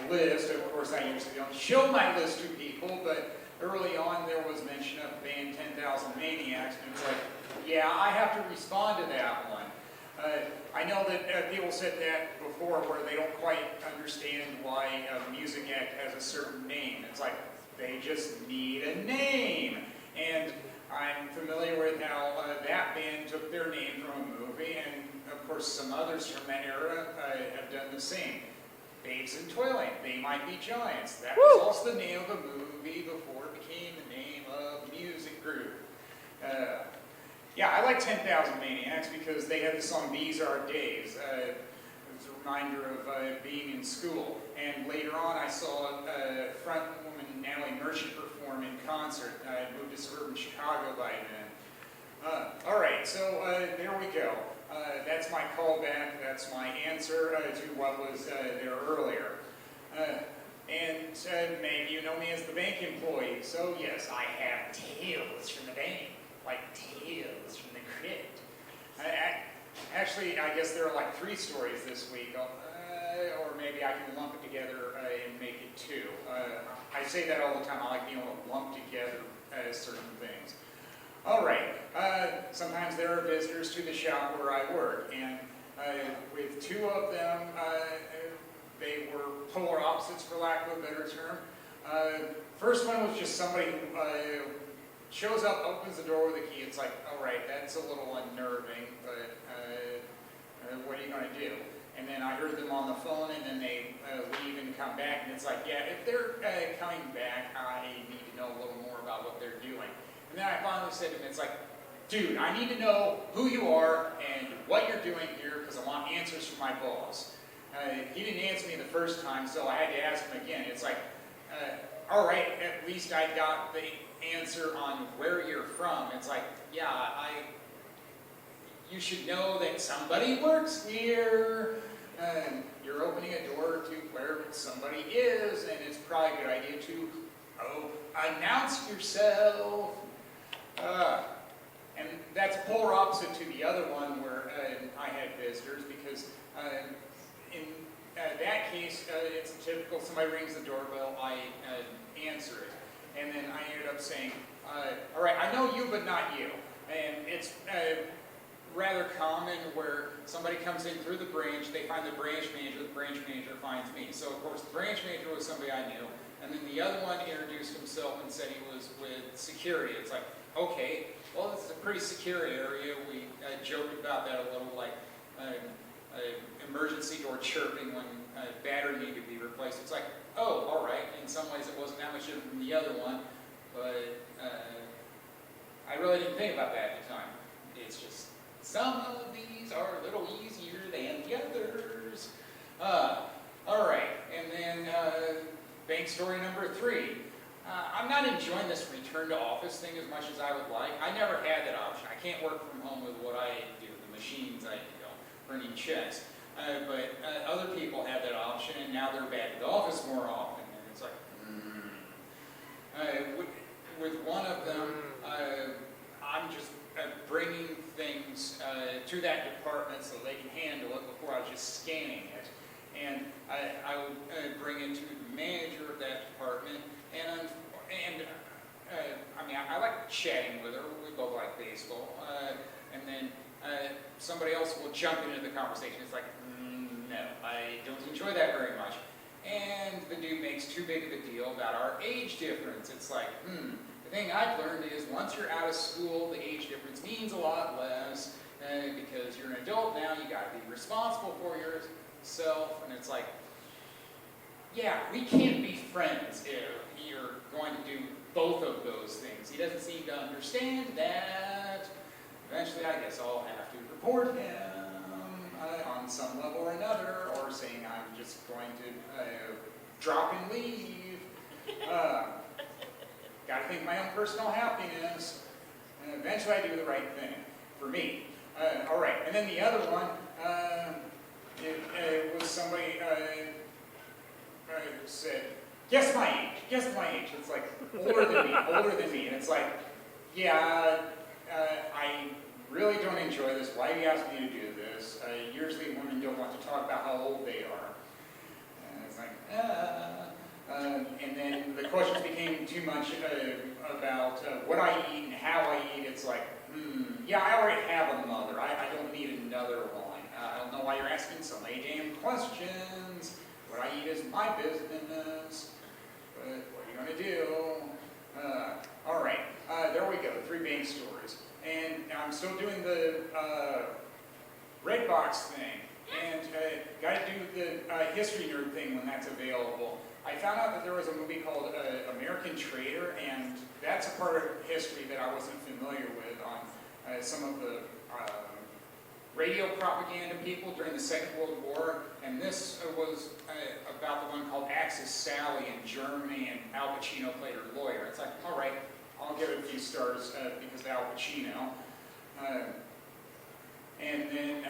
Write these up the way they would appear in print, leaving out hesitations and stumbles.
list. Of course, I usually don't show my list to people, but early on there was mention of the band 10,000 Maniacs, and it's like, yeah, I have to respond to that one. I know that people said that before where they don't quite understand why a music act has a certain name. It's like, they just need a name. And I'm familiar with how that band took their name from a movie, and of course some others from that era have done the same. Babes in Toyland, They Might Be Giants. That was also the name of a movie before it became the name of a music group. Yeah, I like 10,000 Maniacs because they had the song These Are Our Days. It was a reminder of being in school. And later on I saw frontwoman Natalie Merchant perform in concert. I moved to suburban Chicago by then. Alright, so there we go. That's my callback, that's my answer to what was there earlier. And maybe you know me as the bank employee, so yes, I have tales from the bank, like tales from the crypt. Actually, I guess there are like 3 stories this week, or maybe I can lump it together and make it 2. I say that all the time, I like being able to lump together certain things. All right, sometimes there are visitors to the shop where I work, and with 2 of them, they were polar opposites, for lack of a better term. First one was just somebody who shows up, opens the door with a key. It's like, all right, that's a little unnerving, but what are you going to do? And then I heard them on the phone, and then they leave and come back, and it's like, yeah, if they're coming back, I need to know a little more about what they're doing. And then I finally said to him, it's like, dude, I need to know who you are and what you're doing here because I want answers from my boss. He didn't answer me the first time, so I had to ask him again. It's like, all right, at least I got the answer on where you're from. It's like, yeah, you should know that somebody works here. You're opening a door to where somebody is, and it's probably a good idea to announce yourself. And that's polar opposite to the other one where I had visitors, because in that case, it's typical, somebody rings the doorbell, I answer it. And then I ended up saying, all right, I know you, but not you. And it's rather common where somebody comes in through the branch, they find the branch manager finds me. So of course the branch manager was somebody I knew, and then the other one introduced himself and said he was with security. It's like, okay, well, this is a pretty secure area. We joked about that a little, like emergency door chirping when a battery needed to be replaced. It's like, oh, all right. In some ways it wasn't that much different from the other one, but I really didn't think about that at the time. It's just, some of these are a little easier than the others. All right, and then bank story number 3. I'm not enjoying this return to office thing as much as I would like. I never had that option. I can't work from home with what I do, the machines I printing checks. But other people have that option, and now they're back at the office more often. And it's like, with one of them, I'm just bringing things to that department so they can handle it before I was just scanning it. And I would bring it to the manager of that department, and I mean, I like chatting with her. We both like baseball. And then somebody else will jump into the conversation. It's like, no, I don't enjoy that very much. And the dude makes too big of a deal about our age difference. It's like, the thing I've learned is once you're out of school, the age difference means a lot less because you're an adult now. You got to be responsible for yourself. And it's like, yeah, we can't be friends if you're going to do both of those things. He doesn't seem to understand that. Eventually, I guess I'll have to report him on some level or another, or saying I'm just going to drop and leave. Got to think my own personal happiness. And eventually I do the right thing, for me. All right, and then the other one, it was somebody said, guess my age. It's like, older than me. And it's like, yeah, I really don't enjoy this. Why do you ask me to do this? Usually women don't want to talk about how old they are. And it's like, about what I eat and how I eat. It's like, yeah, I already have a mother. I don't need another one. I don't know why you're asking so many damn questions. What I eat is my business. But what are you going to do? All right, there we go, 3 bank stories. And I'm still doing the Red Box thing. And got to do the history nerd thing when that's available. I found out that there was a movie called American Trader, and that's a part of history that I wasn't familiar with on some of the radio propaganda people during the Second World War. And this was about the one called Axis Sally in Germany, and Al Pacino played her lawyer. It's like, all right, I'll give it a few stars because of Al Pacino. And then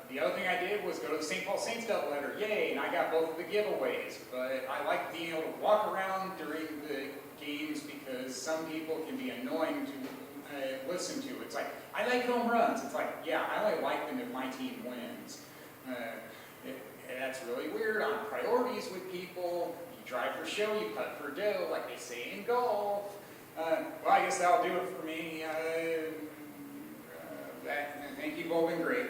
the other thing I did was go to the St. Paul Saints doubleheader. Yay, and I got both of the giveaways. But I like being able to walk around during the games because some people can be annoying to listen to. It's like, I like home runs. It's like, yeah, I only like them if my team wins. That's really weird on priorities with people. You drive for show, you putt for dough, like they say in golf. Well, I guess that'll do it for me. Thank you, you've all been great.